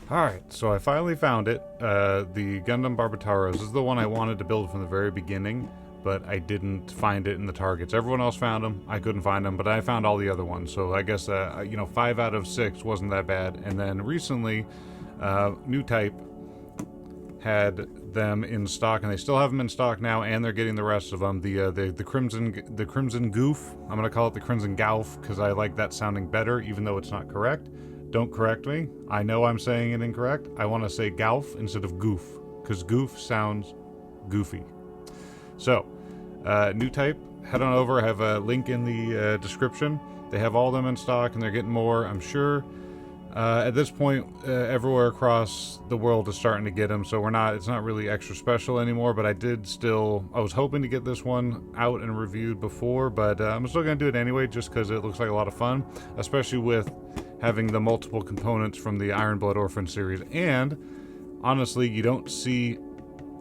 Alright, so I finally found it. The Gundam Barbataurus. This is the one I wanted to build from the very beginning, but I didn't find it in the targets. Everyone else found them. I couldn't find them, but I found all the other ones. So I guess, 5 out of 6 wasn't that bad. And then recently, New Type had them in stock, and they still have them in stock now, and they're getting the rest of them. The Crimson Goof. I'm gonna call it the Crimson Gauf because I like that sounding better, even though it's not correct. Don't correct me. I know I'm saying it incorrect. I want to say Gauf instead of Goof, because Goof sounds goofy. So, New Type, head on over. I have a link in the description. They have all of them in stock, and they're getting more, I'm sure. At this point, everywhere across the world is starting to get them, so it's not really extra special anymore, but I was hoping to get this one out and reviewed before, but I'm still going to do it anyway, just because it looks like a lot of fun, especially with having the multiple components from the Iron Blood Orphan series. And honestly, you don't see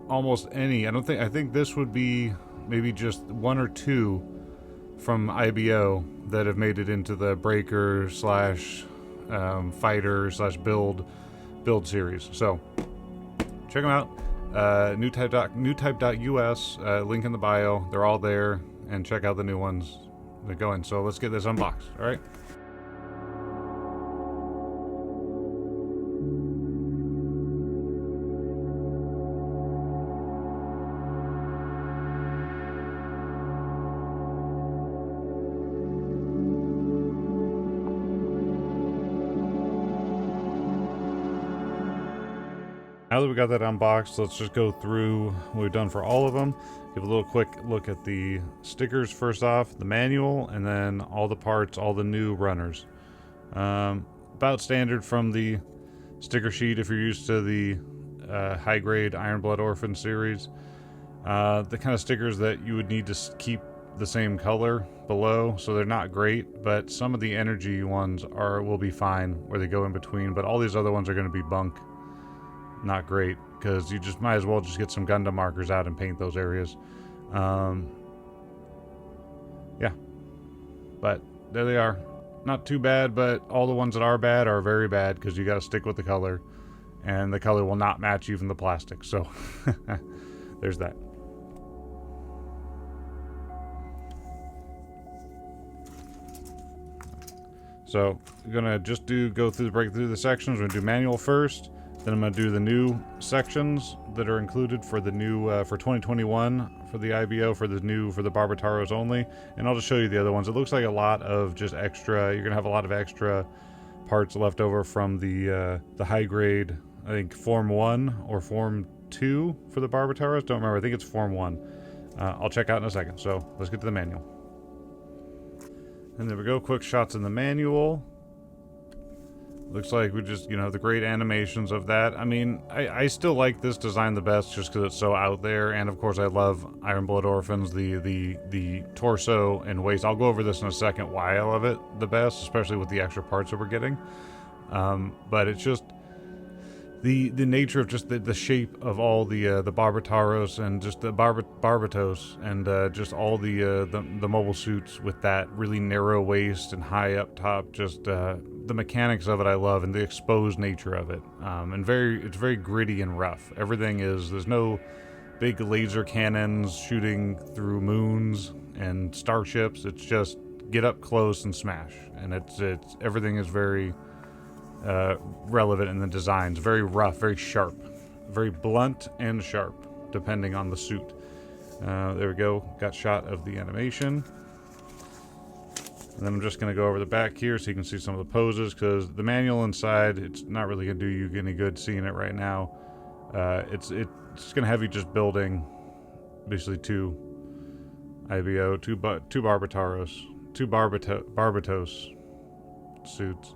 almost any. I think this would be maybe just 1 or 2 from IBO that have made it into the Breaker slash fighter slash build series. So check them out. Newtype.us, link in the bio. They're all there, and check out the new ones that go in. So let's get this unboxed. All right. Now that we got that unboxed, let's just go through what we've done for all of them. Give a little quick look at the stickers first off, the manual, and then all the parts, all the new runners. About standard from the sticker sheet if you're used to the high-grade Iron Blood Orphan series. The kind of stickers that you would need to keep the same color below, so they're not great, but some of the energy ones will be fine where they go in between, but all these other ones are going to be bunk. Not great, because you just might as well just get some Gundam markers out and paint those areas. Yeah, but there they are. Not too bad, but all the ones that are bad are very bad, because you got to stick with the color, and the color will not match even the plastic. So there's that. So I'm gonna just break through the sections. We're gonna do manual first. Then I'm going to do the new sections that are included for the new, for 2021, for the IBO, for the Barbataurus only. And I'll just show you the other ones. It looks like a lot of just extra, you're going to have a lot of extra parts left over from the high grade, I think Form 1 or Form 2 for the Barbataurus. Don't remember, I think it's Form 1. I'll check out in a second. So let's get to the manual. And there we go, quick shots in the manual. Looks like we just, the great animations of that. I mean, I still like this design the best just because it's so out there. And of course, I love Iron Blood Orphans, the torso and waist. I'll go over this in a second why I love it the best, especially with the extra parts that we're getting. But it's just the nature of just the shape of all the Barbataurus and just the Barbataurus and just all the mobile suits with that really narrow waist and high up top. Just the mechanics of it I love, and the exposed nature of it. And it's very gritty and rough. There's no big laser cannons shooting through moons and starships. It's just get up close and smash. And everything is very relevant in the designs. Very rough, very sharp, very blunt and sharp, depending on the suit. There we go. Got shot of the animation. And then I'm just going to go over the back here so you can see some of the poses, because the manual inside, it's not really going to do you any good seeing it right now. It's going to have you just building basically 2 IBO, 2 Barbataurus, 2 Barbatos suits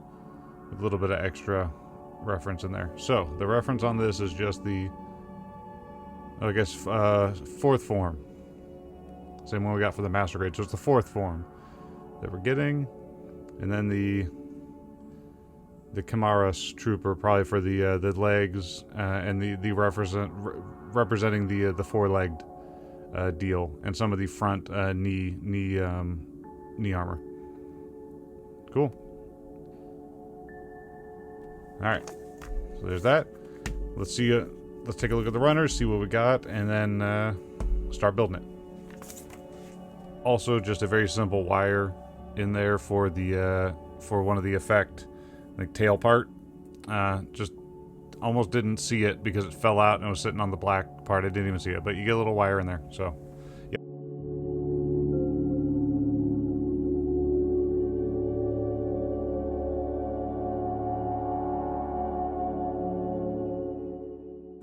with a little bit of extra reference in there. So the reference on this is just the, I guess, 4th form. Same one we got for the Master Grade. So it's the 4th form that we're getting, and then the Kamaras trooper probably for the legs, and the representing the 4-legged deal, and some of the front knee armor. Cool. All right, So there's that. Let's see. Let's take a look at the runners, see what we got, and then start building it. Also, just a very simple wire in there for the for one of the effect, like tail part. Just almost didn't see it because it fell out and it was sitting on the black part. I didn't even see it, but you get a little wire in there. So, yeah.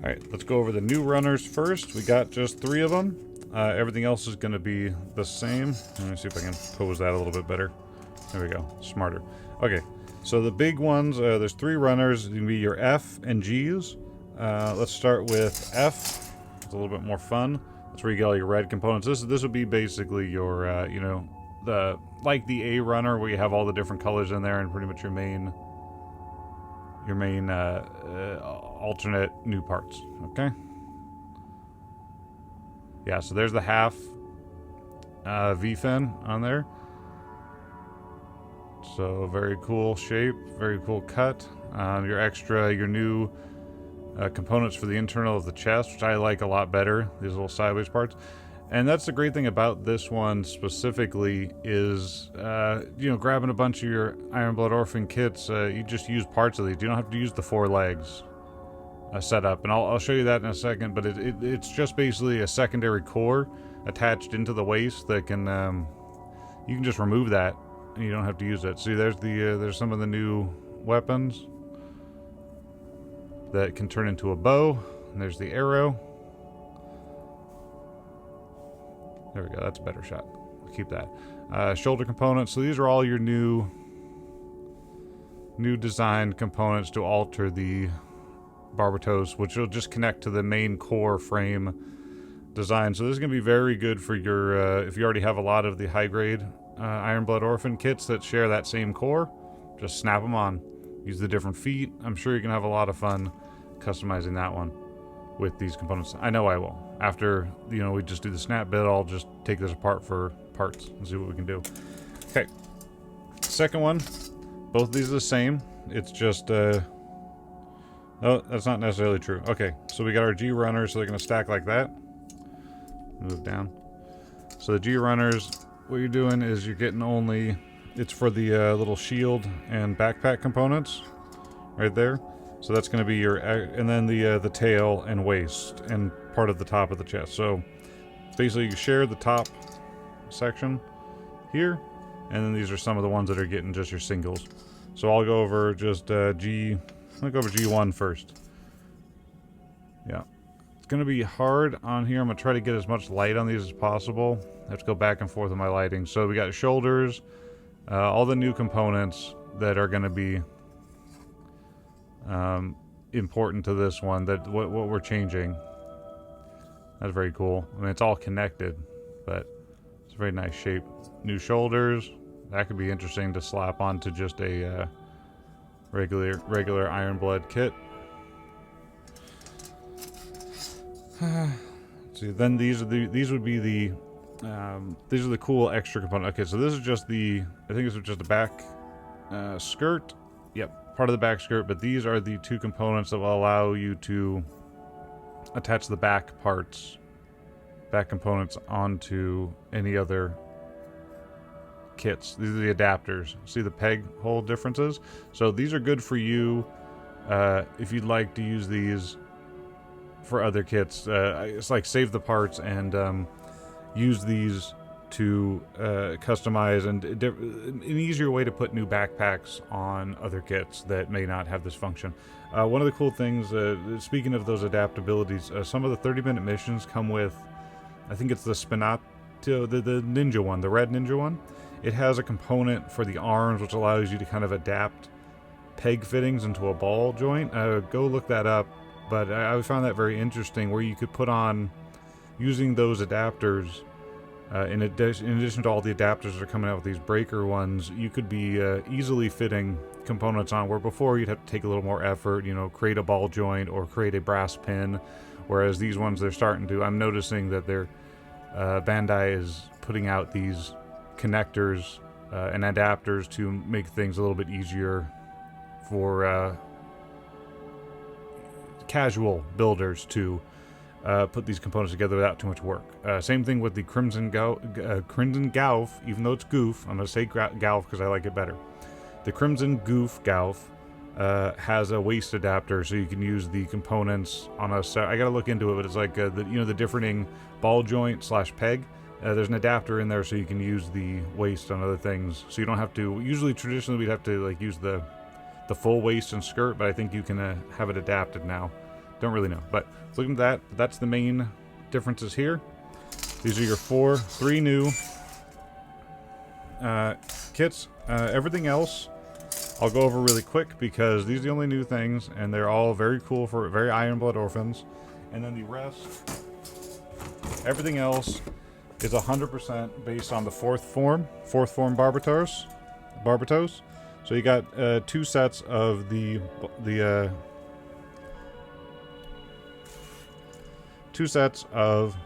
All right, let's go over the new runners first. We got just 3 of them. Everything else is going to be the same. Let me see if I can pose that a little bit better. There we go. Smarter. Okay, so the big ones, there's 3 runners. It's going to be your F and G's. Let's start with F. It's a little bit more fun. That's where you get all your red components. This would be basically your, you know, like the A runner where you have all the different colors in there and pretty much your main alternate new parts. Okay. Yeah, so there's the half V-fin on there. So very cool shape, very cool cut. Your new components for the internal of the chest, which I like a lot better, these little sideways parts. And that's the great thing about this one specifically is, you know, grabbing a bunch of your Iron Blood Orphan kits, you just use parts of these. You don't have to use the 4 legs setup, and I'll show you that in a second, but it's just basically a secondary core attached into the waist that can, you can just remove that and you don't have to use it. See, there's some of the new weapons that can turn into a bow, and there's the arrow. There we go, that's a better shot. I'll keep that. Shoulder components, so these are all your new designed components to alter the Barbataurus, which will just connect to the main core frame design. So this is going to be very good for your, if you already have a lot of the high-grade Iron Blood Orphan kits that share that same core, just snap them on. Use the different feet. I'm sure you can have a lot of fun customizing that one with these components. I know I will. After, you know, we just do the snap bit, I'll just take this apart for parts and see what we can do. Okay. Second one, both of these are the same. It's just, no, that's not necessarily true. Okay, so we got our G runners, so they're going to stack like that. Move down. So the G runners, what you're doing is you're getting only, it's for the little shield and backpack components right there. So that's going to be your, and then the tail and waist and part of the top of the chest. So basically you share the top section here, and then these are some of the ones that are getting just your singles. So I'll go over just I'll go over G1 first. Yeah. It's going to be hard on here. I'm going to try to get as much light on these as possible. I have to go back and forth with my lighting. So we got shoulders, all the new components that are going to be important to this one, that what we're changing. That's very cool. I mean, it's all connected, but it's a very nice shape. New shoulders. That could be interesting to slap onto just a regular Iron Blood kit. See, then these would be the these are the cool extra components. Okay, so this is just the, I think this is just the back skirt. Yep, part of the back skirt, but these are the 2 components that will allow you to attach the back components onto any other kits. These are the adapters. See the peg hole differences? So these are good for you if you'd like to use these for other kits. It's like save the parts and use these to customize and an easier way to put new backpacks on other kits that may not have this function. One of the cool things, speaking of those adaptabilities, some of the 30-minute missions come with, I think it's the Spinato, the ninja one, the red ninja one. It has a component for the arms which allows you to kind of adapt peg fittings into a ball joint. Go look that up, but I found that very interesting, where you could put on, using those adapters, in addition to all the adapters that are coming out with these breaker ones, you could be easily fitting components on, where before you'd have to take a little more effort, you know, create a ball joint or create a brass pin, whereas these ones, they're starting to, I'm noticing that they're, Bandai is putting out these connectors and adapters to make things a little bit easier for casual builders to put these components together without too much work. Same thing with the Crimson Gauf, even though it's Goof. I'm going to say Gauf because I like it better. The Crimson Goof Gauf has a waist adapter, so you can use the components on a set. I got to look into it, but it's like the differing ball joint / peg. There's an adapter in there, so you can use the waist on other things. So you don't have to. Usually, traditionally, we'd have to like use the full waist and skirt, but I think you can have it adapted now. Don't really know, but looking at that, that's the main differences here. These are your three new kits. Everything else I'll go over really quick because these are the only new things, and they're all very cool for very Iron Blood orphans. And then the rest, everything else is 100% based on the fourth form Barbataurus. So you got 2 sets of the 2 sets of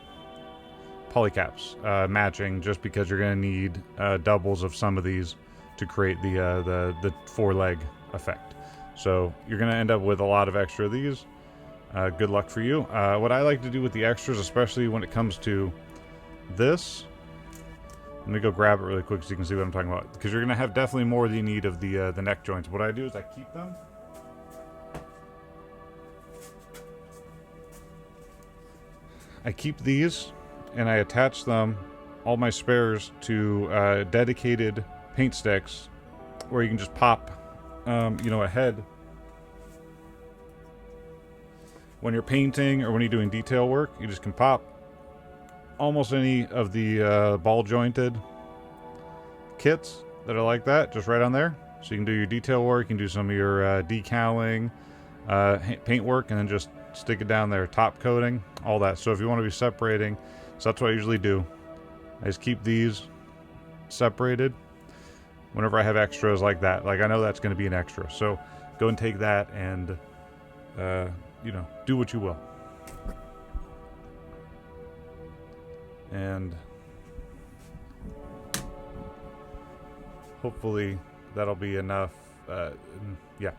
polycaps matching, just because you're going to need doubles of some of these to create the 4-leg effect. So you're going to end up with a lot of extra of these. Good luck for you. What I like to do with the extras, especially when it comes to this, let me go grab it really quick so you can see what I'm talking about, because you're going to have definitely more than you need of the neck joints. What I do is I keep them. I keep these, and I attach them, all my spares, to dedicated paint sticks, where you can just pop, a head when you're painting or when you're doing detail work. You just can pop almost any of the ball jointed kits that are like that, just right on there. So you can do your detail work, you can do some of your decaling, paint work, and then just stick it down there, top coating, all that. So if you want to be separating, so that's what I usually do. I just keep these separated whenever I have extras like that. Like, I know that's going to be an extra, so go and take that and do what you will. And hopefully that'll be enough. Yeah.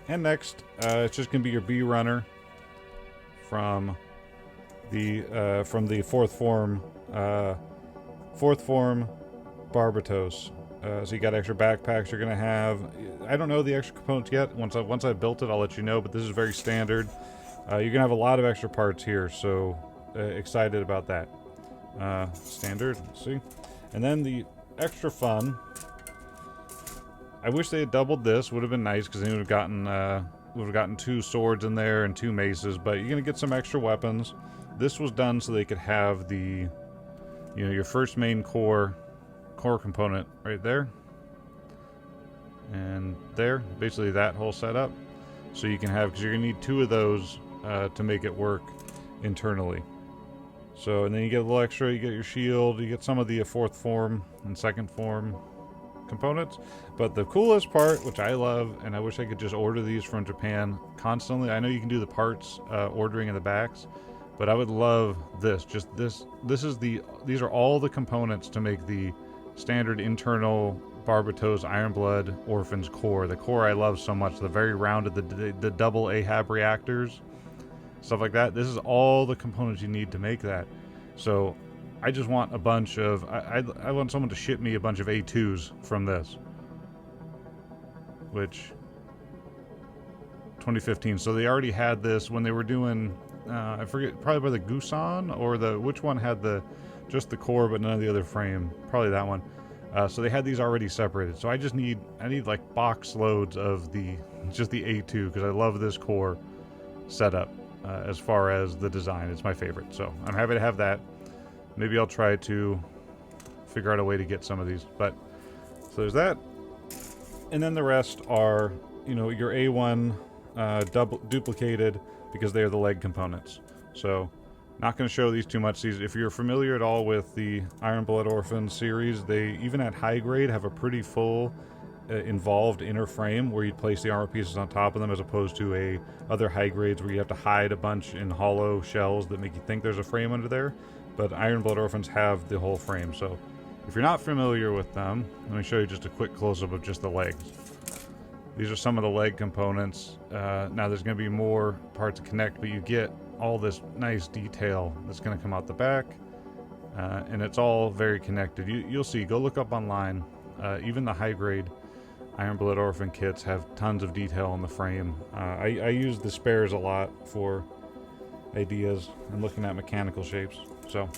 And next, it's just gonna be your B runner from the fourth form Barbataurus. So you got extra backpacks you're gonna have. I don't know the extra components yet. Once I've built it, I'll let you know. But this is very standard. You're gonna have a lot of extra parts here, so excited about that. Standard. Let's see. And then the extra fun. I wish they had doubled this. Would have been nice, because then you would have gotten 2 swords in there and 2 maces. But you're gonna get some extra weapons. This was done so they could have the, your first main core component right there, and there, basically that whole setup. So you can have, because you're gonna need 2 of those to make it work internally. So, and then you get a little extra. You get your shield. You get some of the fourth form and second form components. But the coolest part, which I love, and I wish I could just order these from Japan constantly. I know you can do the parts ordering in the backs, but I would love this. Just this. These are all the components to make the standard internal Barbataurus Iron Blood Orphans core. The core I love so much. The very rounded, the double Ahab reactors, stuff like that. This is all the components you need to make that. So I just want a bunch of, I want someone to ship me a bunch of A2s from this. Which, 2015. So they already had this when they were doing, I forget, probably by the Gusan, or which one had just the core but none of the other frame. Probably that one. So they had these already separated. So I need like box loads of just the A2, because I love this core setup. As far as the design, it's my favorite. So I'm happy to have that. Maybe I'll try to figure out a way to get some of these. But so there's that. And then the rest are, your A1 double duplicated, because they are the leg components. So not going to show these too much. These, if you're familiar at all with the Iron Blood Orphans series, they even at high grade have a pretty full involved inner frame where you'd place the armor pieces on top of them, as opposed to other high grades where you have to hide a bunch in hollow shells that make you think there's a frame under there. But Iron Blood Orphans have the whole frame, so if you're not familiar with them, let me show you just a quick close-up of just the legs. These are some of the leg components. Now there's going to be more parts to connect, but you get all this nice detail that's going to come out the back, and it's all very connected. You'll see, go look up online. Even the high-grade Iron Blood Orphan kits have tons of detail on the frame. I use the spares a lot for ideas and looking at mechanical shapes. So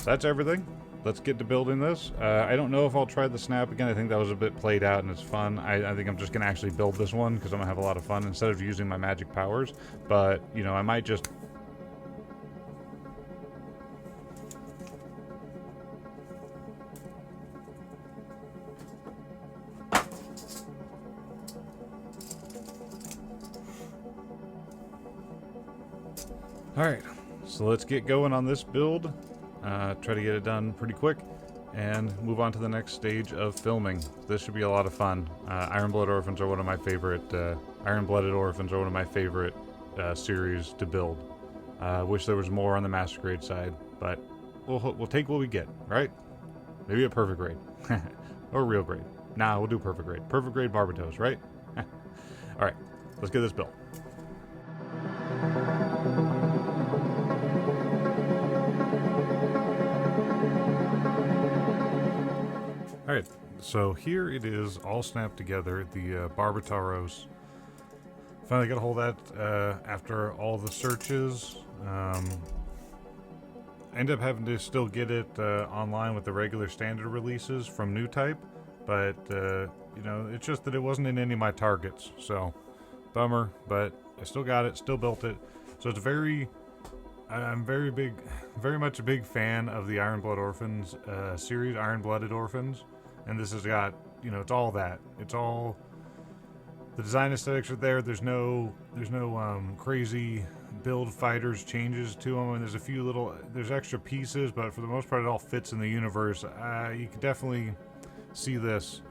that's everything. Let's get to building this. I don't know if I'll try the snap again. I think that was a bit played out and it's fun. I think I'm just going to actually build this one because I'm going to have a lot of fun instead of using my magic powers. But, you know, I might just... Alright, so let's get going on this build. Try to get it done pretty quick and move on to the next stage of filming. This should be a lot of fun. Iron Blood Orphans are one of my favorite, Iron-Blooded Orphans are one of my favorite series to build. Wish there was more on the Master Grade side, but we'll take what we get, right? Maybe a perfect grade. Or real grade. Nah, we'll do perfect grade. Perfect grade Barbataurus, right? Alright, let's get this built. Alright, so here it is all snapped together, the Barbataurus. Finally got a hold of that after all the searches. I ended up having to still get it online with the regular standard releases from New Type, but you know, it's just that it wasn't in any of my targets, so bummer, but I still got it, still built it. So it's I'm very much a big fan of the Iron Blood Orphans series, Iron-Blooded Orphans. And this has got, you know, it's all that. It's all, the design aesthetics are there. There's no crazy build fighters changes to them. And there's a few there's extra pieces, but for the most part, it all fits in the universe. You can definitely see this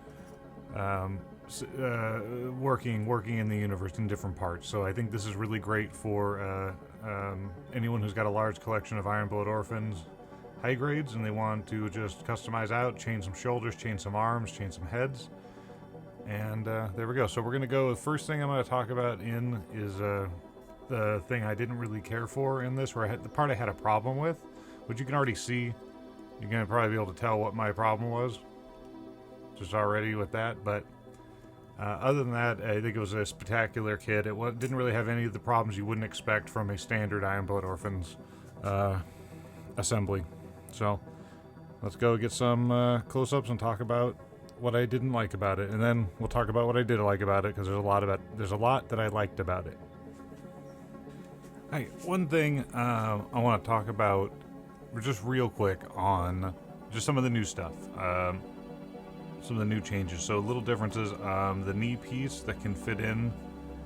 working in the universe in different parts. So I think this is really great for anyone who's got a large collection of Iron Blood Orphans high grades and they want to just customize out, change some shoulders, change some arms, change some heads, and there we go. So we're gonna go, the first thing I'm going to talk about is the thing I didn't really care for in this, where the part I had a problem with, which you can already see. You're gonna probably be able to tell what my problem was just already with that, but other than that, I think it was a spectacular kit. It didn't really have any of the problems you wouldn't expect from a standard Iron Blood Orphans assembly. So let's go get some close-ups and talk about what I didn't like about it, and then we'll talk about what I did like about it, because there's a lot that I liked about it. Hey, one thing I want to talk about just real quick on just some of the new stuff, some of the new changes. So little differences. The knee piece that can fit in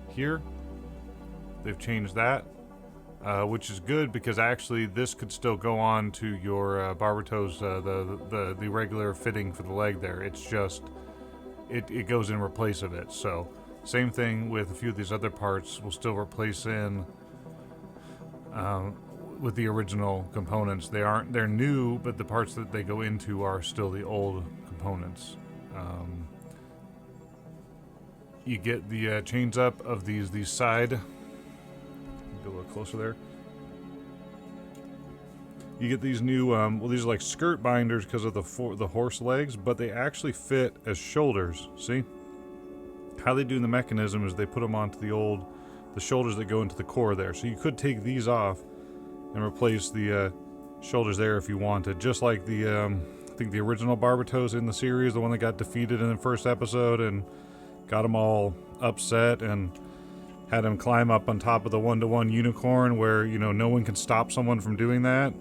here, they've changed that. Which is good, because actually this could still go on to your Barbataurus, the regular fitting for the leg there. It's just, it goes in replace of it. So same thing with a few of these other parts, will still replace in with the original components. They're new, but the parts that they go into are still the old components. You get the chains up of these side. Go a little closer there. You get these new, well, these are like skirt binders because of the horse legs, but they actually fit as shoulders. See? How they do the mechanism is they put them onto the shoulders that go into the core there. So you could take these off and replace the shoulders there if you wanted. Just like the, I think the original Barbataurus in the series, the one that got defeated in the first episode and got them all upset and had him climb up on top of the one-to-one unicorn where, you know, no one can stop someone from doing that.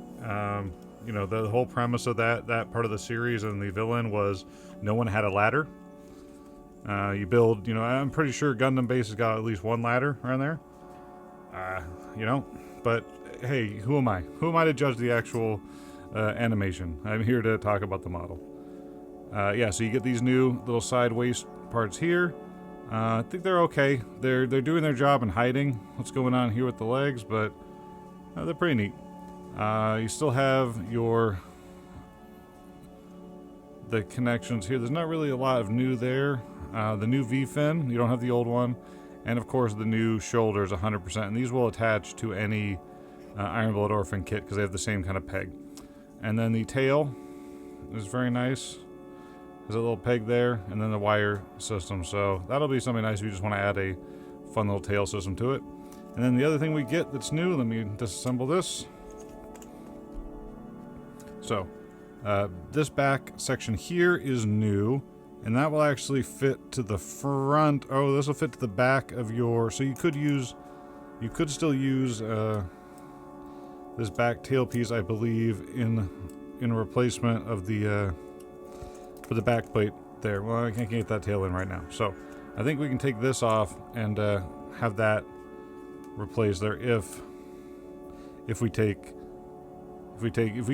You know, the whole premise of that part of the series and the villain was no one had a ladder. You build, you know, I'm pretty sure Gundam base has got at least one ladder around there. You know, but hey, who am I? Who am I to judge the actual animation. I'm here to talk about the model. Yeah, so you get these new little side waist parts here. I think they're okay. They're doing their job in hiding what's going on here with the legs, but they're pretty neat. You still have the connections here. There's not really a lot of new there. The new V-fin, you don't have the old one. And of course the new shoulders 100%. And these will attach to any Iron Blood Orphan kit because they have the same kind of peg. And then the tail is very nice. There's a little peg there, and then the wire system. So that'll be something nice if you just want to add a fun little tail system to it. And then the other thing we get that's new, let me disassemble this. So this back section here is new, and that will actually fit to the front. Oh, this will fit to the back of your, so you could still use this back tail piece, I believe, in replacement of the for the back plate there. Well, I can't get that tail in right now, so I think we can take this off and have that replaced there if we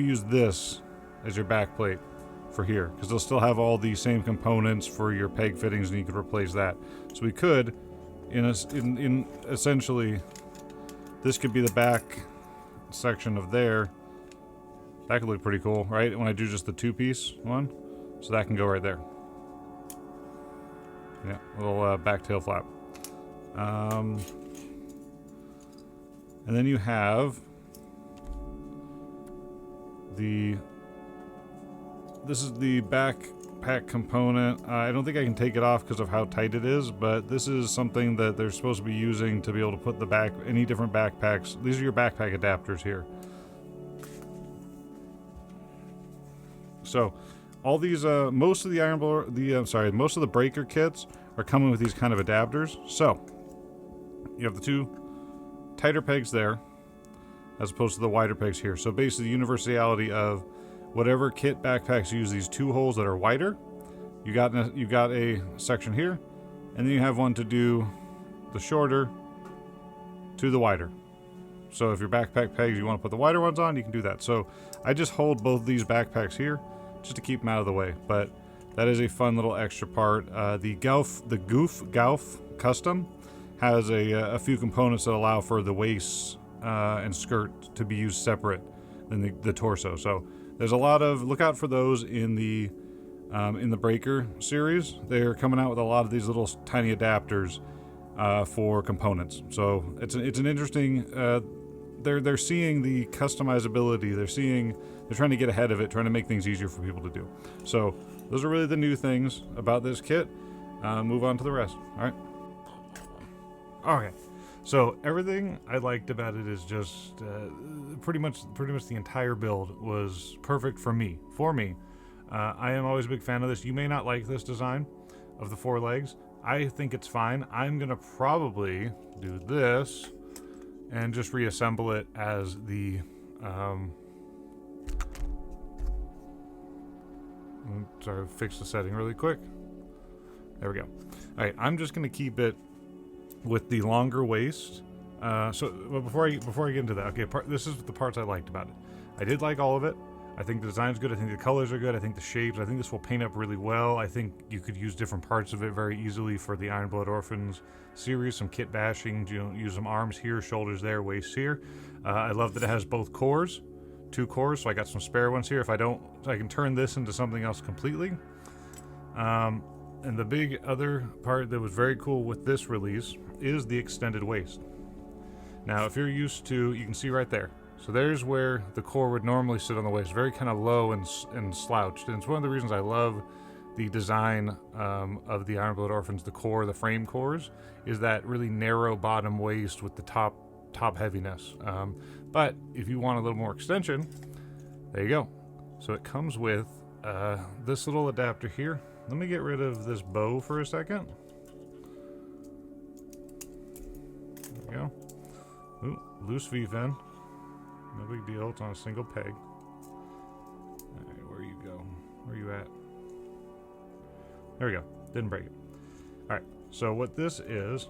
use this as your back plate for here, because they'll still have all the same components for your peg fittings, and you could replace that. So we could, in essentially, this could be the back section of there. That could look pretty cool, right? When I do just the two-piece one, so that can go right there. Yeah, little back tail flap. And then you have this is the backpack component. I don't think I can take it off because of how tight it is, but this is something that they're supposed to be using to be able to put any different backpacks. These are your backpack adapters here. So all these, most of the most of the breaker kits are coming with these kind of adapters. So you have the two tighter pegs there, as opposed to the wider pegs here. So basically, the universality of whatever kit backpacks use these two holes that are wider, you got a section here, and then you have one to do the shorter to the wider. So if your backpack pegs, you want to put the wider ones on, you can do that. So I just hold both these backpacks here just to keep them out of the way. But that is a fun little extra part. The Goof Gauf Custom has a few components that allow for the waist and skirt to be used separate than the torso. So there's a lot of, look out for those in the Breaker series. They're coming out with a lot of these little tiny adapters for components. So it's an interesting. They're seeing the customizability. They're trying to get ahead of it, trying to make things easier for people to do. So those are really the new things about this kit. Move on to the rest. All right. Okay. So everything I liked about it is just pretty much the entire build was perfect for me. I am always a big fan of this. You may not like this design of the four legs. I think it's fine. I'm gonna probably do this and just reassemble it as the sorry, fix the setting really quick. There we go. All right, I'm just gonna keep it with the longer waist. Well, before I get into that, okay, this is the parts I liked about it. I did like all of it. I think the design's good. I think the colors are good. I think the shapes. I think this will paint up really well. I think you could use different parts of it very easily for the Iron Blood Orphans series. Some kit bashing. You know, use some arms here, shoulders there, waist here. I love that it has both cores, 2 cores. So I got some spare ones here. If I don't, I can turn this into something else completely. And the big other part that was very cool with this release is the extended waist. Now, if you're used to, you can see right there. So there's where the core would normally sit on the waist, very kind of low and slouched. And it's one of the reasons I love the design of the Iron Blood Orphans, the core, the frame cores, is that really narrow bottom waist with the top heaviness. But if you want a little more extension, there you go. So it comes with this little adapter here. Let me get rid of this bow for a second. There we go. Ooh, loose V-fin. No big deal. It's on a single peg. Alright, where you go? Where you at? There we go. Didn't break it. Alright, so what this is...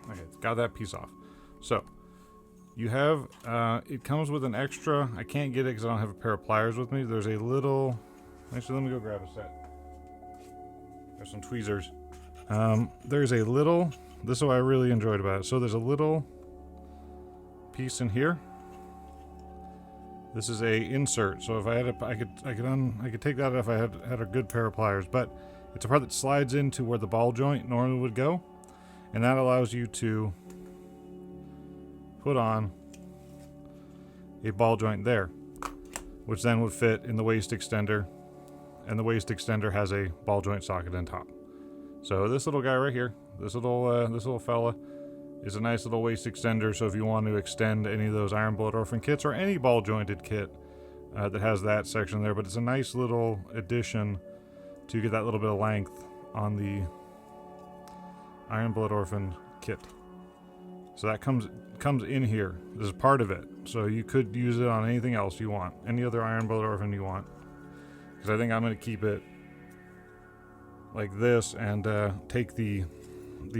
Okay, got that piece off. So, You have, it comes with an extra, I can't get it because I don't have a pair of pliers with me. There's a little, actually let me go grab a set. There's some tweezers. There's a little, this is what I really enjoyed about it. So there's a little piece in here. This is a insert. So if I had I could take that if I had a good pair of pliers, but it's a part that slides into where the ball joint normally would go. And that allows you to put on a ball joint there, which then would fit in the waist extender, and the waist extender has a ball joint socket on top. So this little guy right here, this little fella, is a nice little waist extender. So if you want to extend any of those Iron Blood Orphan kits or any ball jointed kit that has that section there, but it's a nice little addition to get that little bit of length on the Iron Blood Orphan kit. So that comes in here. This is part of it. So you could use it on anything else you want, any other Iron Blood Orphan you want. Because I think I'm going to keep it like this and take the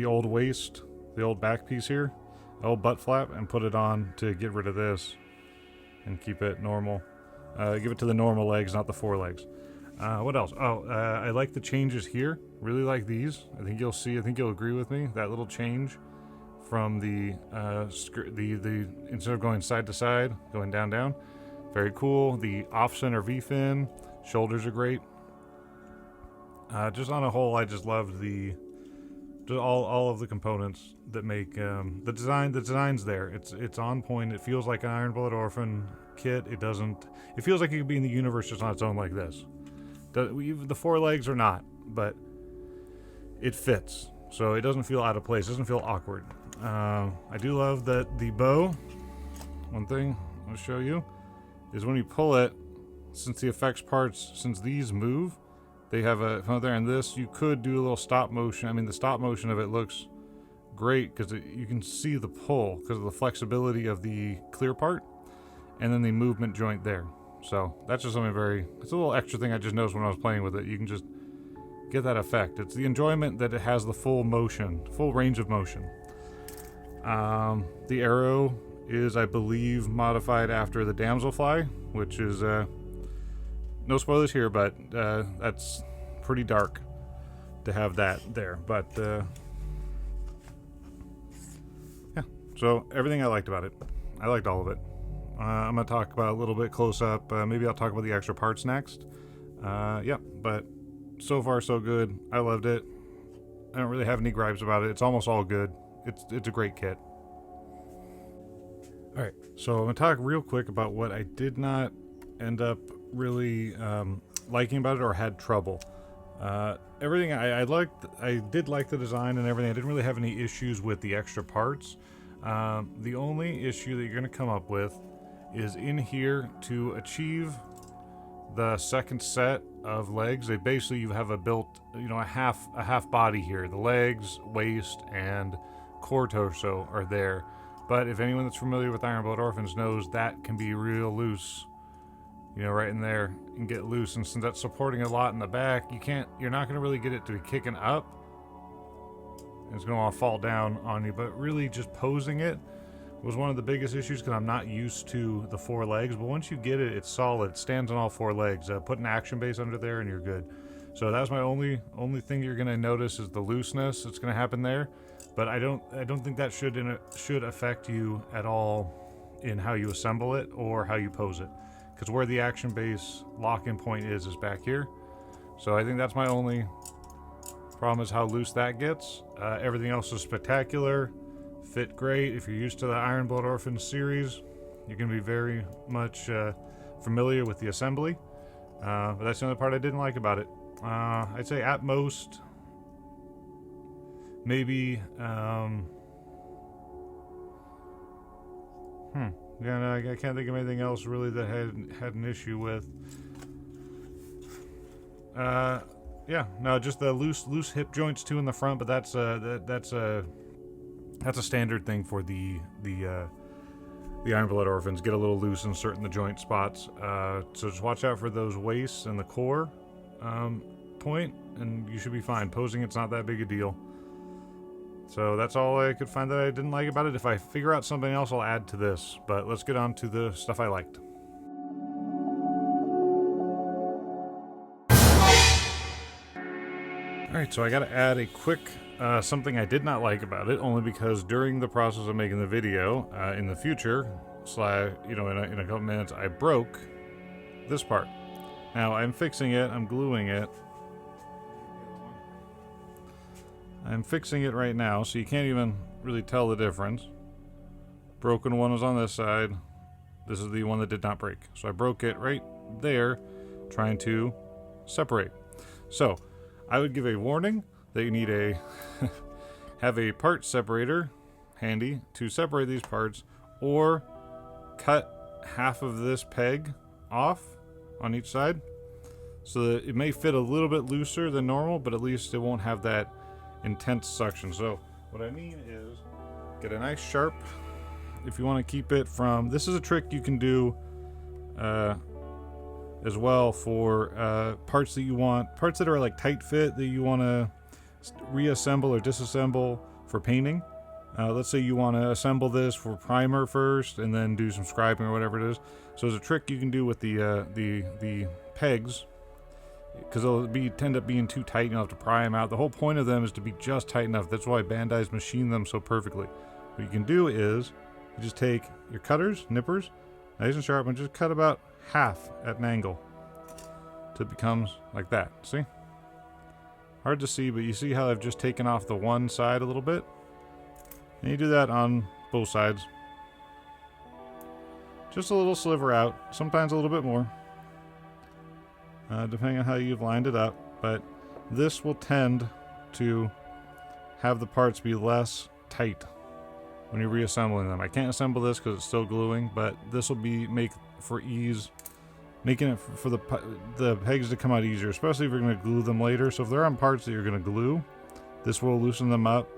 old waist, the old back piece here, the old butt flap, and put it on to get rid of this and keep it normal. Give it to the normal legs, not the forelegs. What else? I like the changes here. Really like these. I think you'll agree with me. That little change from the instead of going side to side, going down down. Very cool. The off-center V-fin. Shoulders are great. Just on a whole, I just loved all of the components that make the design. The design's there. It's on point. It feels like an Iron Blood Orphan kit. It feels like it could be in the universe just on its own like this. The forelegs are not, but it fits. So it doesn't feel out of place. It doesn't feel awkward. I do love that the bow, one thing I'll show you, is when you pull it, since the effects parts, since these move, they have a there, and this, you could do a little stop motion. I mean, the stop motion of it looks great because you can see the pull because of the flexibility of the clear part, and then the movement joint there. So that's just something it's a little extra thing I just noticed when I was playing with it. You can just get that effect. It's the enjoyment that it has the full range of motion. The arrow is, I believe, modified after the damselfly, which is, no spoilers here, but that's pretty dark to have that there. But, yeah, so everything I liked about it. I liked all of it. I'm going to talk about a little bit close up. Maybe I'll talk about the extra parts next. Yeah, but so far so good. I loved it. I don't really have any gripes about it. It's almost all good. It's a great kit. Alright, so I'm going to talk real quick about what I did not end up really liking about it or had trouble. Everything I liked, I did like the design and everything. I didn't really have any issues with the extra parts. The only issue that you're going to come up with is in here to achieve the second set of legs. You have a half body here. The legs, waist, and core torso are there. But if anyone that's familiar with Iron Blood Orphans knows that can be real loose, right in there, and get loose. And since that's supporting a lot in the back, you're not going to really get it to be kicking up. It's going to want to fall down on you. But really just posing it was one of the biggest issues because I'm not used to the four legs. But once you get it, it's solid. It stands on all four legs. Put an action base under there and you're good. So that's my only thing you're going to notice is the looseness that's going to happen there. But I don't think that should affect you at all in how you assemble it or how you pose it. Because where the action base lock-in point is back here. So I think that's my only problem is how loose that gets. Everything else is spectacular. Fit great. If you're used to the Iron Blood Orphan series, you're going to be very much familiar with the assembly. But that's the only part I didn't like about it. I'd say at most, maybe, yeah, I can't think of anything else really that had an issue with. Yeah, no, just the loose hip joints too in the front, but that's a standard thing for the Iron Blood Orphans. Get a little loose in certain the joint spots. So just watch out for those waists and the core point, and you should be fine. Posing it's not that big a deal. So that's all I could find that I didn't like about it. If I figure out something else, I'll add to this. But let's get on to the stuff I liked. Alright, so I gotta add a quick something I did not like about it, only because during the process of making the video, in the future, in a couple minutes, I broke this part. Now, I'm fixing it, I'm gluing it. I'm fixing it right now, so you can't even really tell the difference. Broken one was on this side. This is the one that did not break. So I broke it right there, trying to separate. So, I would give a warning that you need a have a part separator handy to separate these parts, or cut half of this peg off on each side so that it may fit a little bit looser than normal, but at least it won't have that intense suction. So what I mean is get a nice sharp, if you want to keep it from, this is a trick you can do as well for parts that are like tight fit that you want to reassemble or disassemble for painting. Let's say you want to assemble this for primer first and then do some scribing or whatever it is. So there's a trick you can do with the pegs, because they'll tend up being too tight and you'll have to pry them out. The whole point of them is to be just tight enough. That's why Bandai's machine them so perfectly. What you can do is you just take your cutters, nippers, nice and sharp, and just cut about half at an angle till it becomes like that. See? Hard to see, but you see how I've just taken off the one side a little bit? And you do that on both sides. Just a little sliver out, sometimes a little bit more, depending on how you've lined it up. But this will tend to have the parts be less tight when you're reassembling them. I can't assemble this because it's still gluing, but this will make for ease, making it for the pegs to come out easier, especially if you're going to glue them later. So if they're on parts that you're going to glue, this will loosen them up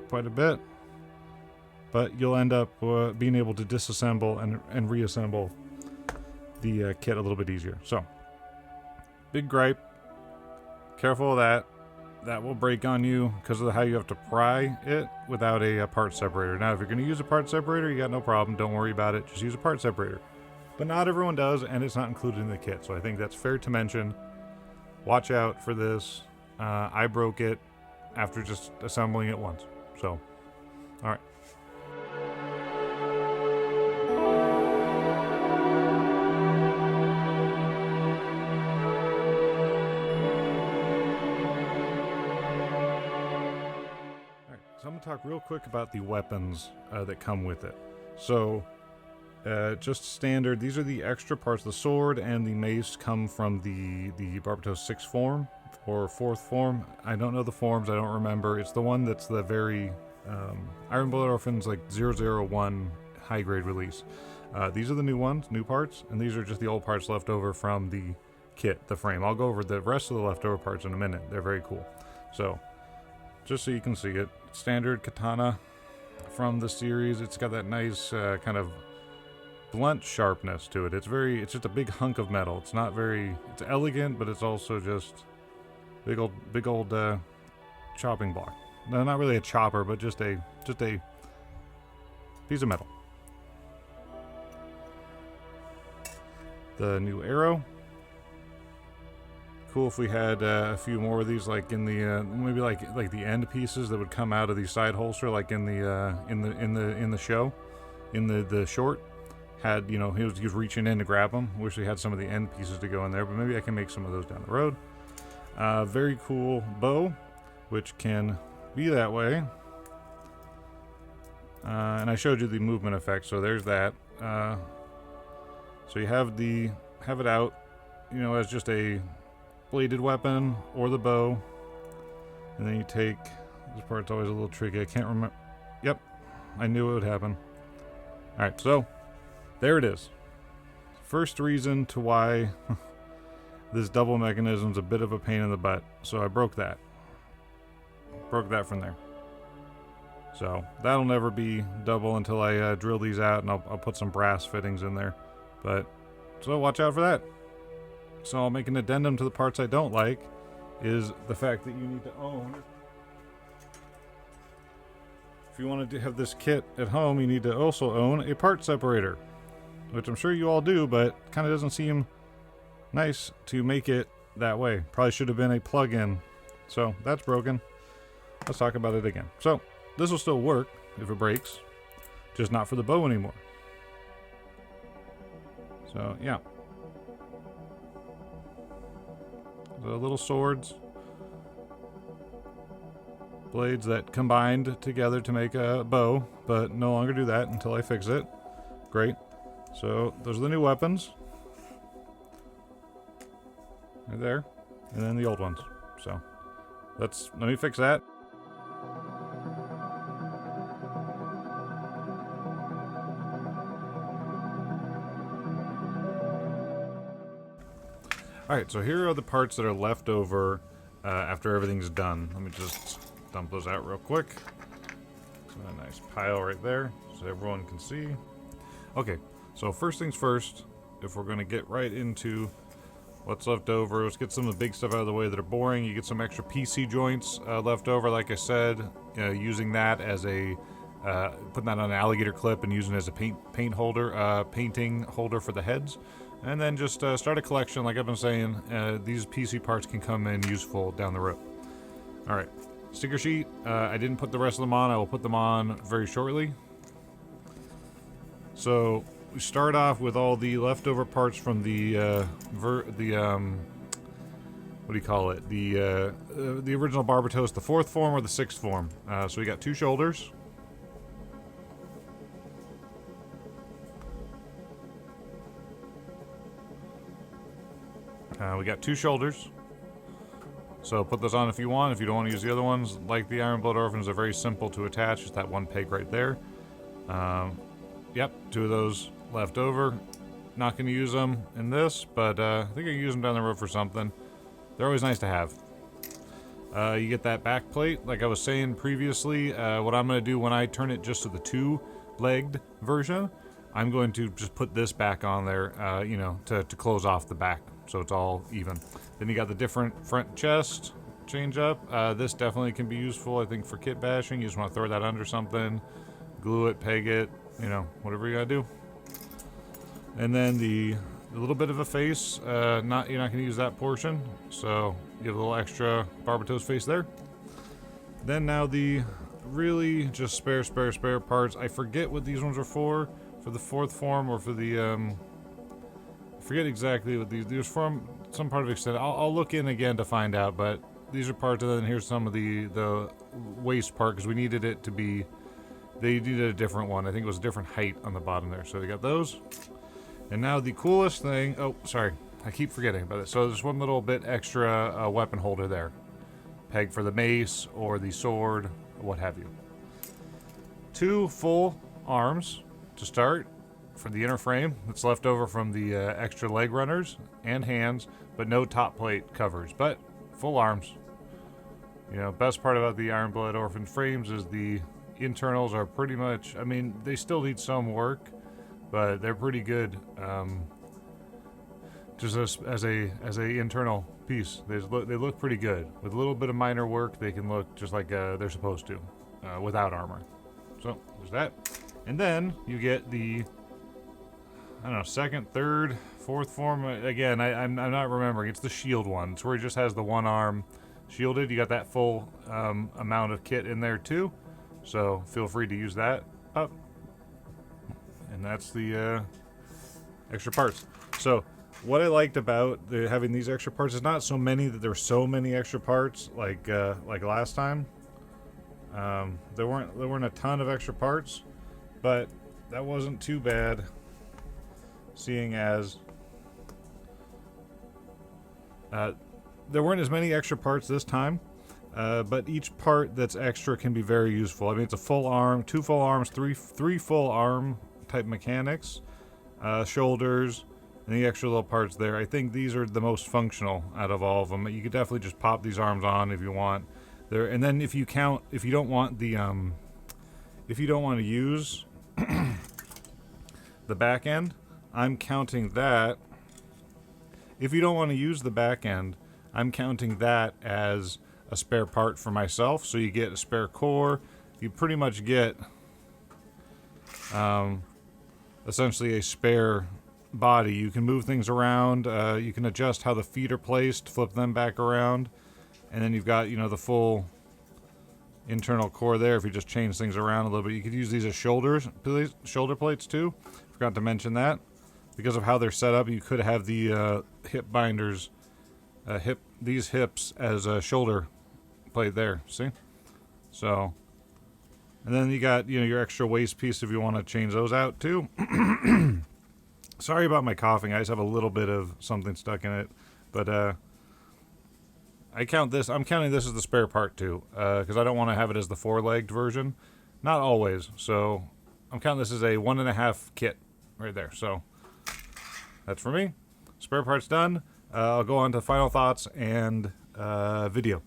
quite a bit, but you'll end up being able to disassemble and reassemble the kit a little bit easier. So, big gripe, careful of that. That will break on you because of how you have to pry it without a part separator. Now, if you're going to use a part separator, you got no problem. Don't worry about it. Just use a part separator. But not everyone does, and it's not included in the kit. So I think that's fair to mention. Watch out for this. I broke it after just assembling it once. So, all right. So I'm going to talk real quick about the weapons that come with it. So, just standard, these are the extra parts. The sword and the mace come from the Barbataurus 6th form or 4th form. I don't know the forms, I don't remember. It's the one that's the very Iron Blood Orphans like 001 high grade release. These are the new ones, new parts, and these are just the old parts left over from the kit, the frame. I'll go over the rest of the leftover parts in a minute. They're very cool. So, just so you can see it, standard katana from the series. It's got that nice kind of blunt sharpness to it. It's just a big hunk of metal. It's not very, it's elegant, but it's also just big old chopping block. No, not really a chopper, but just a piece of metal. The new arrow. Cool if we had a few more of these, like in the maybe like the end pieces that would come out of the side holster, like in the show, in the short. Had, you know, he was reaching in to grab them. Wish we had some of the end pieces to go in there, but maybe I can make some of those down the road. Very cool bow, which can be that way. And I showed you the movement effect, so there's that. So you have it out, you know, as just a bladed weapon or the bow, and then you take, this part's always a little tricky. I can't remember. Yep, I knew it would happen. All right, so there it is. First reason to why this double mechanism is a bit of a pain in the butt. So I broke that. Broke that from there. So that'll never be double until I drill these out, and I'll put some brass fittings in there. But so watch out for that. So I'll make an addendum to the parts I don't like, is the fact that you need to own you wanted to have this kit at home, you need to also own a part separator, which I'm sure you all do, but kind of doesn't seem nice to make it that way. Probably should have been a plug-in. So that's broken. Let's talk about it again. So this will still work if it breaks, just not for the bow anymore. So yeah. The little swords, blades that combined together to make a bow, but no longer do that until I fix it. Great. So those are the new weapons. Right there. And then the old ones. So let me fix that. Alright, so here are the parts that are left over after everything's done. Let me just dump those out real quick. So a nice pile right there so everyone can see. Okay, so first things first, if we're going to get right into what's left over, let's get some of the big stuff out of the way that are boring. You get some extra PC joints left over, like I said, using that as a, putting that on an alligator clip and using it as a painting holder for the heads. And then just start a collection, like I've been saying. These PC parts can come in useful down the road. Alright, sticker sheet. I didn't put the rest of them on. I will put them on very shortly. So we start off with all the leftover parts from the what do you call it? The original Barbataurus, the 4th form or the 6th form. So we got 2 shoulders. We got 2 shoulders, so put those on if you want. If you don't want to use the other ones, like the Iron Blood Orphans, are very simple to attach. Just that one peg right there. Yep, 2 of those left over. Not going to use them in this, but I think I can use them down the road for something. They're always nice to have. You get that back plate, like I was saying previously. What I'm going to do when I turn it just to the 2-legged version, I'm going to just put this back on there, you know, to close off the back. So it's all even. Then you got the different front chest change up. This definitely can be useful, I think, for kit bashing. You just want to throw that under something, glue it, peg it, you know, whatever you gotta do. And then the little bit of a face, you're not gonna use that portion, so you have a little extra Barbataurus face there. Then now the really just spare parts. I forget what these ones are for the 4th form or for the forget exactly what these from some part of extended. I'll look in again to find out, but these are parts, and then here's some of the waist part, because we needed it to be, they needed a different one. I think it was a different height on the bottom there. So they got those. And now the coolest thing, oh sorry, I keep forgetting about it. So there's one little bit extra weapon holder there. Peg for the mace or the sword, or what have you. 2 full arms to start for the inner frame that's left over from the extra leg runners, and hands, but no top plate covers, but full arms. You know, best part about the Iron Blood Orphan frames is the internals are pretty much, I mean, they still need some work, but they're pretty good. Just as a internal piece, they look pretty good. With a little bit of minor work, they can look just like they're supposed to, without armor. So there's that, and then you get the, I don't know, 2nd, 3rd, 4th form. Again, I'm not remembering. It's the shield one. It's where he just has the one arm shielded. You got that full amount of kit in there too. So feel free to use that up. And that's the extra parts. So what I liked about having these extra parts is not so many that there were so many extra parts like last time. There weren't a ton of extra parts, but that wasn't too bad. Seeing as there weren't as many extra parts this time, but each part that's extra can be very useful. I mean, it's a full arm, 2 full arms, three full arm type mechanics, shoulders, and the extra little parts there. I think these are the most functional out of all of them. You could definitely just pop these arms on if you want. There, and then if you don't want to use the back end, I'm counting that. If you don't want to use the back end, I'm counting that as a spare part for myself. So you get a spare core, you pretty much get essentially a spare body. You can move things around, you can adjust how the feet are placed, flip them back around, and then you've got, you know, the full internal core there. If you just change things around a little bit, you could use these as shoulder plates too. Forgot to mention that. Because of how they're set up, you could have the hip binders, these hips as a shoulder plate there. See? So, and then you got, you know, your extra waist piece if you want to change those out too. Sorry about my coughing. I just have a little bit of something stuck in it, but I'm counting this as the spare part too, because I don't want to have it as the 4-legged version. Not always. So I'm counting this as a 1.5 kit right there. So that's for me. Spare part's done. I'll go on to final thoughts and video.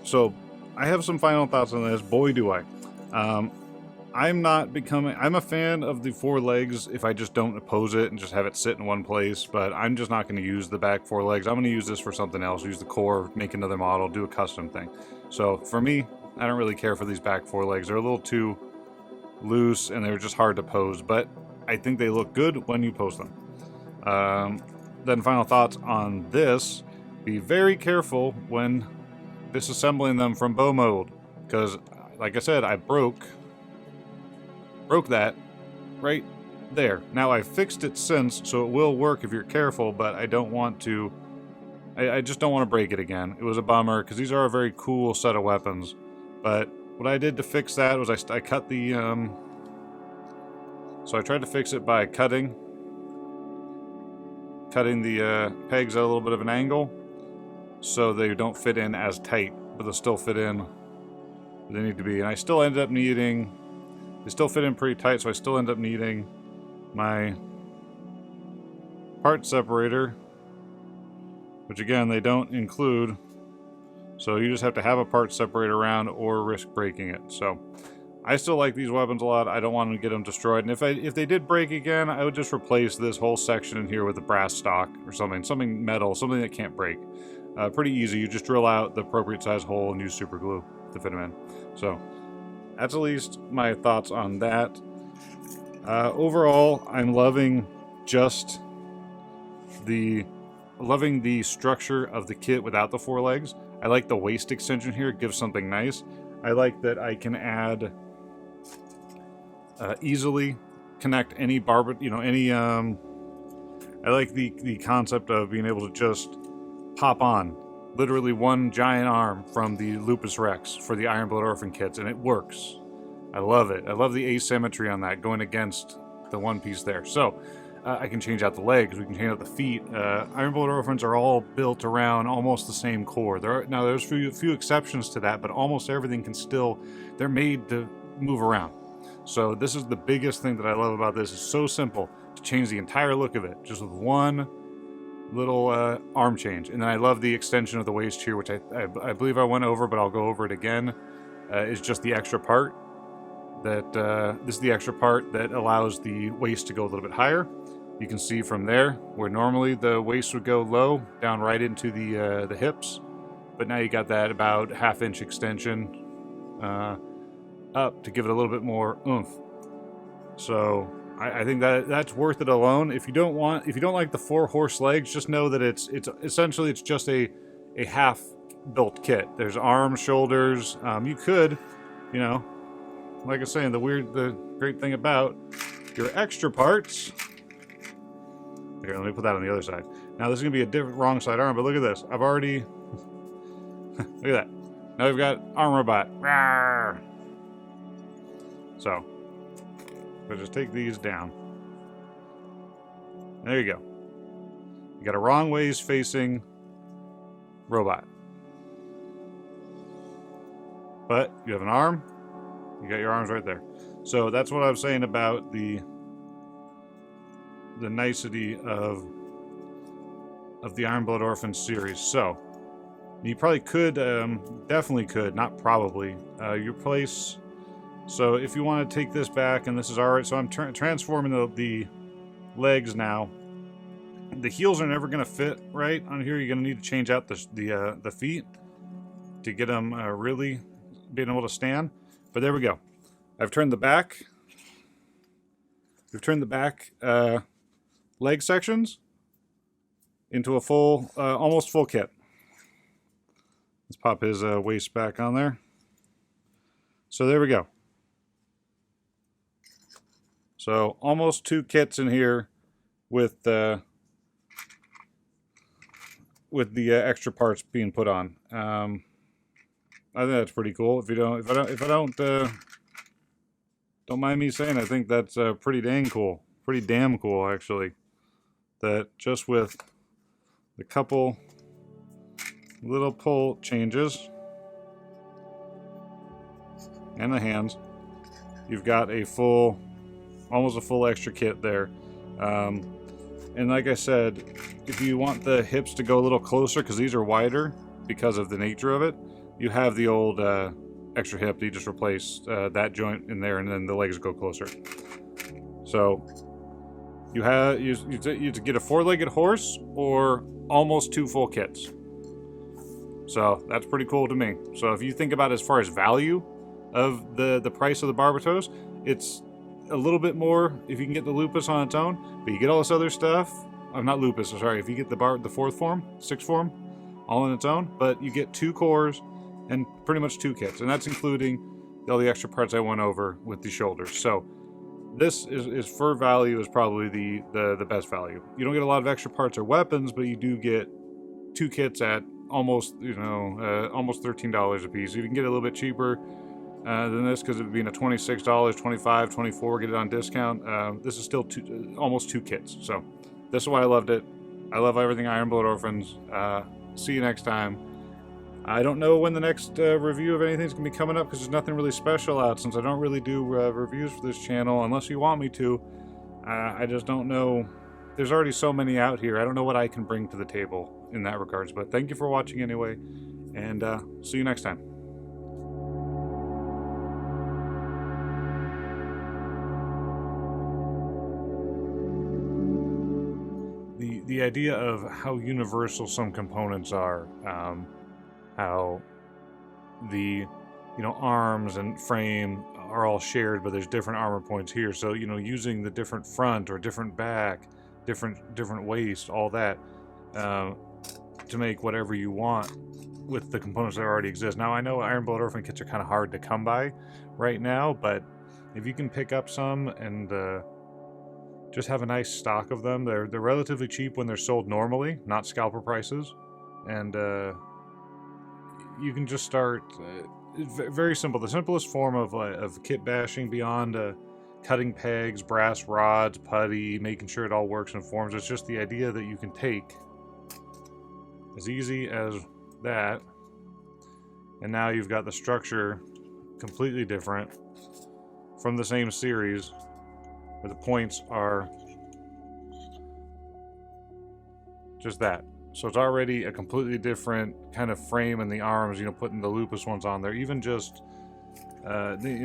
So I have some final thoughts on this. Boy, do I. I'm a fan of the 4 legs if I just don't oppose it and just have it sit in one place, but I'm just not going to use the back 4 legs. I'm going to use this for something else, use the core, make another model, do a custom thing. So for me, I don't really care for these back 4 legs. They're a little too loose and they're just hard to pose, but I think they look good when you post them. Then final thoughts on this. Be very careful when disassembling them from bow mold, because like I said, I broke that right there. Now I've fixed it since, so it will work if you're careful, but I don't want to, I just don't want to break it again. It was a bummer, because these are a very cool set of weapons. But what I did to fix that was I cut the, so I tried to fix it by cutting the pegs at a little bit of an angle, so they don't fit in as tight, but they'll still fit in where they need to be. And I still ended up needing, they still fit in pretty tight, so I still end up needing my part separator, which again, they don't include, so you just have to have a part separator around or risk breaking it. So I still like these weapons a lot. I don't want to get them destroyed. And if they did break again, I would just replace this whole section in here with a brass stock or something metal, something that can't break. Pretty easy. You just drill out the appropriate size hole and use super glue to fit them in. So that's at least my thoughts on that. Overall, I'm loving the structure of the kit without the 4 legs. I like the waist extension here. It gives something nice. I like that I can add easily connect any I like the concept of being able to just pop on literally one giant arm from the Lupus Rex for the Ironblood Orphan kits, and it works. I love it. I love the asymmetry on that going against the one piece there. So I can change out the legs, we can change out the feet. Ironblood Orphans are all built around almost the same core. There's a few exceptions to that, but almost everything can still, they're made to move around. So this is the biggest thing that I love about this. It's so simple to change the entire look of it, just with one little arm change. And then I love the extension of the waist here, which I believe I went over, but I'll go over it again. Is just the extra part that, this is the extra part that allows the waist to go a little bit higher. You can see from there, where normally the waist would go low, down right into the hips. But now you got that about 1/2 inch extension up to give it a little bit more oomph. So I think that's worth it alone. If you don't like the 4 horse legs, just know that it's essentially just a half built kit. There's arms, shoulders. You could, like I was saying, the great thing about your extra parts. Here, let me put that on the other side. Now this is gonna be a different wrong side arm, but look at this. I've already look at that. Now we've got arm robot. Rawr. So we'll just take these down. There you go. You got a wrong ways facing robot. But you have an arm. You got your arms right there. So that's what I was saying about the nicety of the Ironblood Orphan series. So you probably could, definitely could, not probably, your place. So if you want to take this back, and this is alright, so I'm transforming the legs now. The heels are never going to fit right on here. You're going to need to change out the feet to get them really being able to stand. But there we go. I've turned the back. We've turned the back leg sections into a full, almost full kit. Let's pop his waist back on there. So there we go. So almost 2 kits in here with the extra parts being put on. I think that's pretty cool. If I don't mind me saying, I think that's pretty dang cool. Pretty damn cool, actually. That just with a couple little pull changes and the hands, you've got a full, almost a full extra kit there. And like I said, if you want the hips to go a little closer, because these are wider because of the nature of it, you have the old extra hip. You just replace that joint in there, and then the legs go closer. So you get a 4-legged horse or almost 2 full kits. So that's pretty cool to me. So if you think about it as far as value of the price of the Barbataurus, it's a little bit more if you can get the Lupus on its own, but you get all this other stuff. Not Lupus, sorry. If you get the 4th form, 6th form, all on its own, but you get 2 cores and pretty much 2 kits, and that's including all the extra parts I went over with the shoulders. So this is for value, is probably the best value. You don't get a lot of extra parts or weapons, but you do get 2 kits at almost almost $13 a piece. You can get it a little bit cheaper than this, because it would be a $26, $25, $24, get it on discount. This is still almost 2 kits. So this is why I loved it. I love everything Iron Blood Orphans. See you next time. I don't know when the next review of anything's going to be coming up, because there's nothing really special out, since I don't really do reviews for this channel unless you want me to. I just don't know. There's already so many out here. I don't know what I can bring to the table in that regards. But thank you for watching anyway, and see you next time. The idea of how universal some components are, how the arms and frame are all shared, but there's different armor points here. So using the different front or different back, different waist, all that to make whatever you want with the components that already exist. Now I know Iron Blood Orphan kits are kind of hard to come by right now, but if you can pick up some and just have a nice stock of them, they're relatively cheap when they're sold normally, not scalper prices, and you can just start. Very simple. The simplest form of kit bashing, beyond cutting pegs, brass rods, putty, making sure it all works and forms. It's just the idea that you can take as easy as that, and now you've got the structure completely different from the same series, where the points are just that. So it's already a completely different kind of frame in the arms, putting the Lupus ones on there. Even just,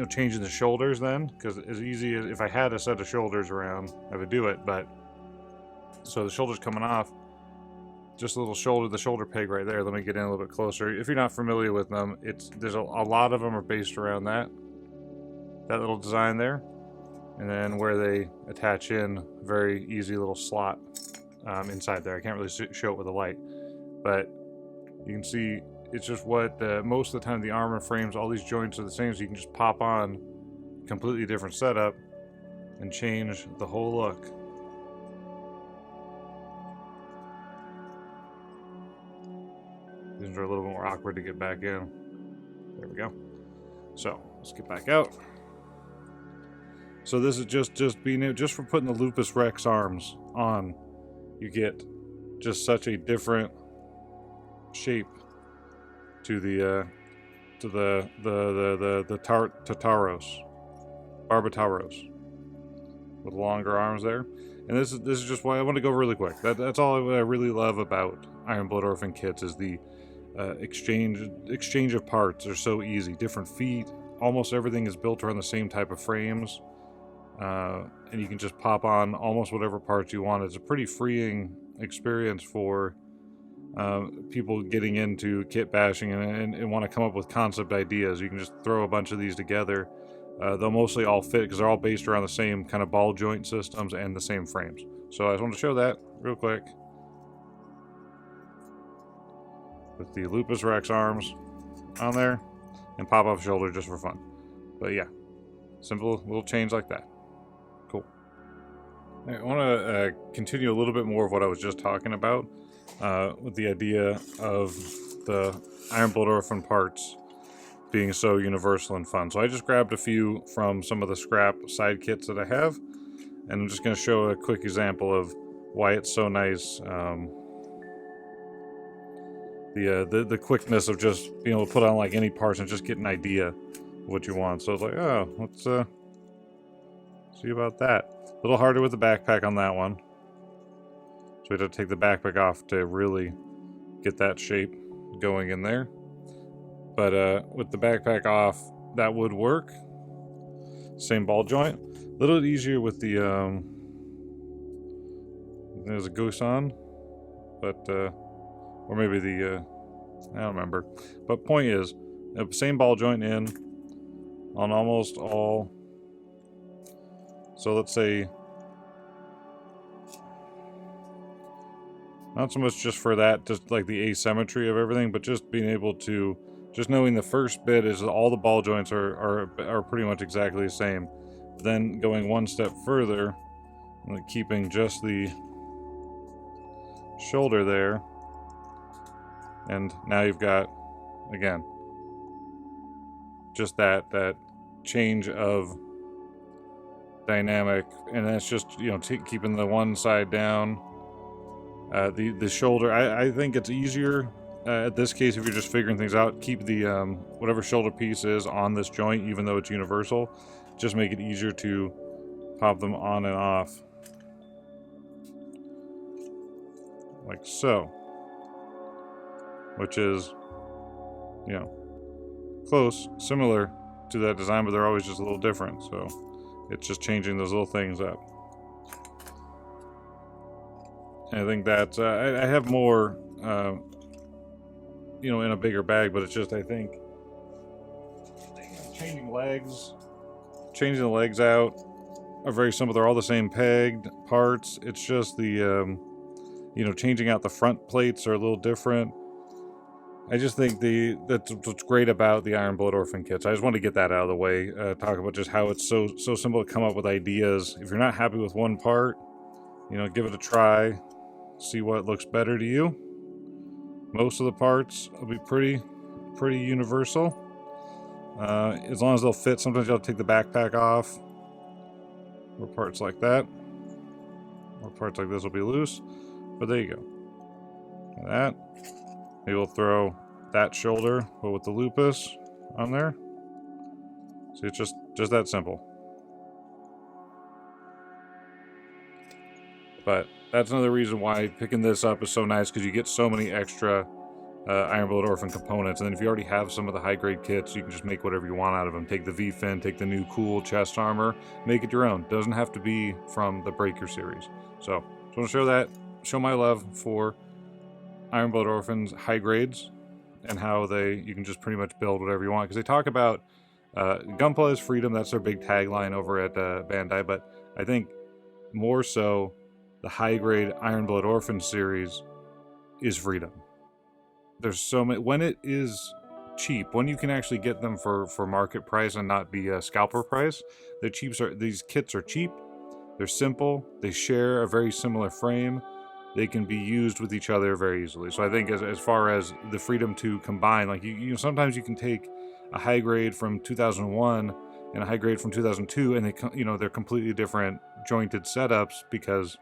changing the shoulders then, because as easy as, if I had a set of shoulders around, I would do it, but, so the shoulders coming off, just a little the shoulder peg right there. Let me get in a little bit closer. If you're not familiar with them, there's a lot of them are based around that little design there. And then where they attach in, very easy little slot inside there. I can't really show it with a light, but you can see it's just what most of the time the armor frames, all these joints are the same, so you can just pop on completely different setup and change the whole look. These are a little bit more awkward to get back in. There we go. So let's get back out. So this is just being just for putting the Lupus Rex arms on, you get just such a different shape to the Tartaros, Barbataurus, with longer arms there. And this is just why I want to go really quick. That's all I really love about Iron Blood Orphan kits, is the exchange of parts are so easy. Different feet, almost everything is built around the same type of frames. And you can just pop on almost whatever parts you want. It's a pretty freeing experience for people getting into kit bashing and want to come up with concept ideas. You can just throw a bunch of these together. They'll mostly all fit because they're all based around the same kind of ball joint systems and the same frames. So I just want to show that real quick with the Lupus Rex arms on there and pop off shoulder just for fun. But yeah, simple little change like that. Cool. I want to continue a little bit more of what I was just talking about with the idea of the Iron Blood Orphan parts being so universal and fun. So I just grabbed a few from some of the scrap side kits that I have, and I'm just going to show a quick example of why it's so nice. The quickness of just being able to put on like any parts and just get an idea of what you want. So it's like, oh, let's see about that. A little harder with the backpack on that one. So we had to take the backpack off to really get that shape going in there. But with the backpack off, that would work. Same ball joint. A little bit easier with the there's a goose on, but or maybe the I don't remember. But point is, same ball joint in on almost all So let's say, not so much just for that, just like the asymmetry of everything, but just being able to, just knowing the first bit is all the ball joints are pretty much exactly the same. Then going one step further, like keeping just the shoulder there, and now you've got, again, just that change of dynamic, and that's just, you know, keeping the one side down. The shoulder, I think it's easier at this case if you're just figuring things out. Keep the whatever shoulder piece is on this joint, even though it's universal. Just make it easier to pop them on and off, like so. Which is, you know, close, similar to that design, but they're always just a little different. So it's just changing those little things up. And I think that I have more, you know, in a bigger bag, but it's just, I think changing the legs out are very simple. They're all the same pegged parts. It's just the, you know, changing out the front plates are a little different. I just think that's what's great about the Iron Blood Orphan kits. I just want to get that out of the way. Talk about just how it's so simple to come up with ideas. If you're not happy with one part, you know, give it a try. See what looks better to you. Most of the parts will be pretty universal. As long as they'll fit. Sometimes you'll take the backpack off, or parts like that, or parts like this will be loose. But there you go. Like that. Maybe we'll throw that shoulder, but with the lupus on there. See, it's just that simple. But that's another reason why picking this up is so nice, because you get so many extra Iron Blood Orphan components. And then if you already have some of the high-grade kits, you can just make whatever you want out of them. Take the V-fin, take the new cool chest armor, make it your own. Doesn't have to be from the Breaker series. So, just want to show that, show my love for Iron Blood Orphans high grades, and how you can just pretty much build whatever you want. Because they talk about Gunpla is freedom. That's their big tagline over at Bandai. But I think more so, the high grade Iron Blood Orphan series is freedom. There's so many, when it is cheap, when you can actually get them for market price and not be a scalper price. These kits are cheap. They're simple. They share a very similar frame. They can be used with each other very easily. So I think as far as the freedom to combine, like you know, sometimes you can take a high grade from 2001 and a high grade from 2002, and they're completely different jointed setups, because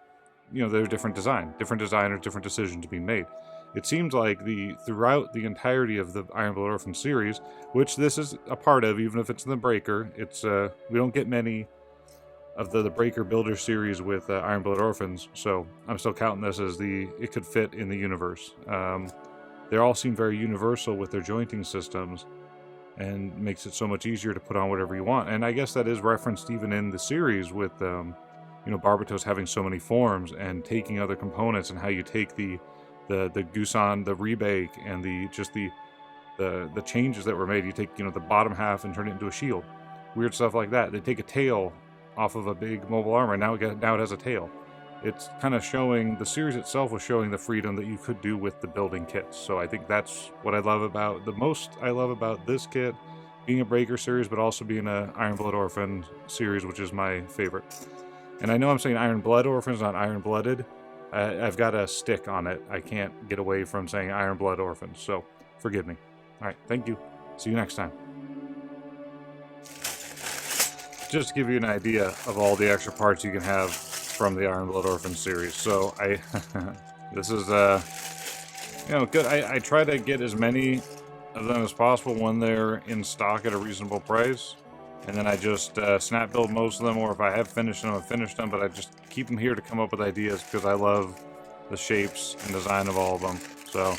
you know they're different designers, different decisions being made. It seems like throughout the entirety of the Iron Blood Orphan series, which this is a part of, even if it's in the Breaker, it's we don't get many of the Breaker Builder series with Iron Blood Orphans, so I'm still counting this as it could fit in the universe. They all seem very universal with their jointing systems, and makes it so much easier to put on whatever you want. And I guess that is referenced even in the series with, you know, Barbataurus having so many forms and taking other components, and how you take the Gusan, the rebake, and the changes that were made. You take, you know, the bottom half and turn it into a shield. Weird stuff like that. They take a tail off of a big mobile armor, and now it has a tail. It's kind of showing, the series itself was showing the freedom that you could do with the building kits. So I think that's what I love about this kit, being a Breaker series, but also being a Iron Blood Orphan series, which is my favorite. And I know I'm saying Iron Blood Orphans, not Iron Blooded. I've got a stick on it. I can't get away from saying Iron Blood Orphans, so forgive me. All right, thank you. See you next time. Just to give you an idea of all the extra parts you can have from the Iron Blood Orphan series. So this is you know, good. I try to get as many of them as possible when they're in stock at a reasonable price, and then I just snap build most of them, or if I have finished them, I've finished them, but I just keep them here to come up with ideas, because I love the shapes and design of all of them. So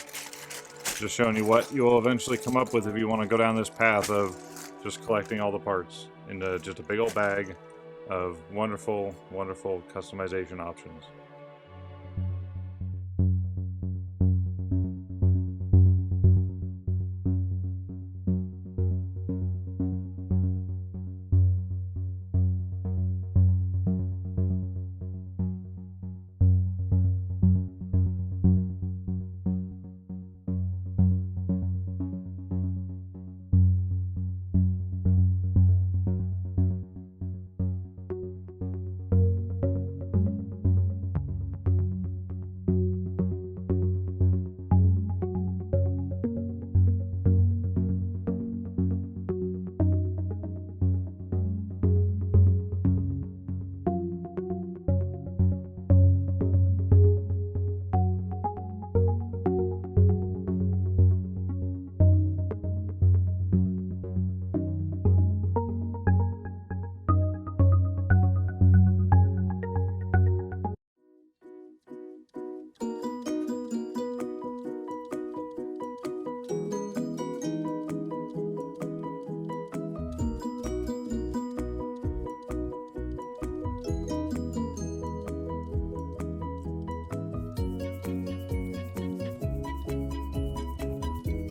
just showing you what you'll eventually come up with if you want to go down this path of just collecting all the parts into just a big old bag of wonderful, wonderful customization options.